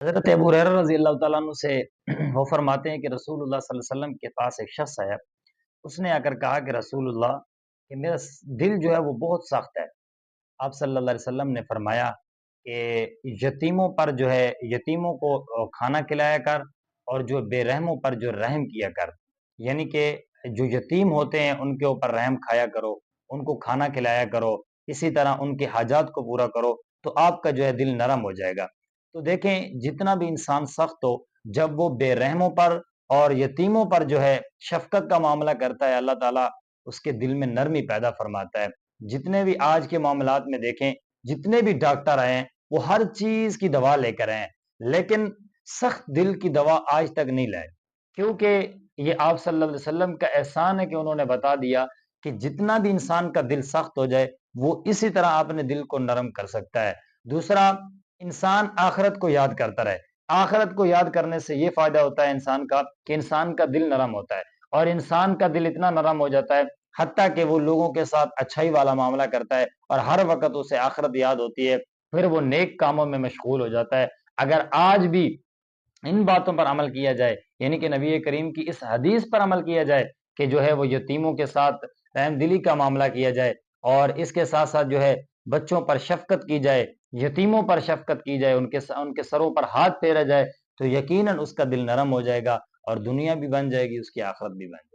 حضرت ابو ہریرہ رضی اللہ تعالیٰ عنہ سے وہ فرماتے ہیں کہ رسول اللہ صلی اللہ علیہ وسلم کے پاس ایک شخص آیا. اس نے آ کر کہا کہ رسول اللہ، کہ میرا دل جو ہے وہ بہت سخت ہے. آپ صلی اللہ علیہ وسلم نے فرمایا کہ یتیموں پر جو ہے، یتیموں کو کھانا کھلایا کر، اور جو بے رحموں پر جو رحم کیا کر. یعنی کہ جو یتیم ہوتے ہیں ان کے اوپر رحم کھایا کرو، ان کو کھانا کھلایا کرو، اسی طرح ان کے حاجات کو پورا کرو، تو آپ کا جو ہے دل نرم ہو جائے گا. تو دیکھیں، جتنا بھی انسان سخت ہو، جب وہ بے رحموں پر اور یتیموں پر جو ہے شفقت کا معاملہ کرتا ہے، اللہ تعالیٰ اس کے دل میں نرمی پیدا فرماتا ہے. جتنے بھی آج کے معاملات میں دیکھیں، جتنے بھی ڈاکٹر آئے ہیں وہ ہر چیز کی دوا لے کر آئے ہیں، لیکن سخت دل کی دوا آج تک نہیں لائے. کیونکہ یہ آپ صلی اللہ علیہ وسلم کا احسان ہے کہ انہوں نے بتا دیا کہ جتنا بھی انسان کا دل سخت ہو جائے، وہ اسی طرح اپنے دل کو نرم کر سکتا ہے. دوسرا، انسان آخرت کو یاد کرتا رہے. آخرت کو یاد کرنے سے یہ فائدہ ہوتا ہے انسان کا کہ انسان کا دل نرم ہوتا ہے، اور انسان کا دل اتنا نرم ہو جاتا ہے حتیٰ کہ وہ لوگوں کے ساتھ اچھائی والا معاملہ کرتا ہے، اور ہر وقت اسے آخرت یاد ہوتی ہے، پھر وہ نیک کاموں میں مشغول ہو جاتا ہے. اگر آج بھی ان باتوں پر عمل کیا جائے، یعنی کہ نبی کریم کی اس حدیث پر عمل کیا جائے کہ جو ہے وہ یتیموں کے ساتھ رحم دلی کا معاملہ کیا جائے، اور اس کے ساتھ ساتھ جو ہے بچوں پر شفقت کی جائے، یتیموں پر شفقت کی جائے، ان کے سروں پر ہاتھ پھیرا جائے، تو یقیناً اس کا دل نرم ہو جائے گا، اور دنیا بھی بن جائے گی، اس کی آخرت بھی بن جائے گی.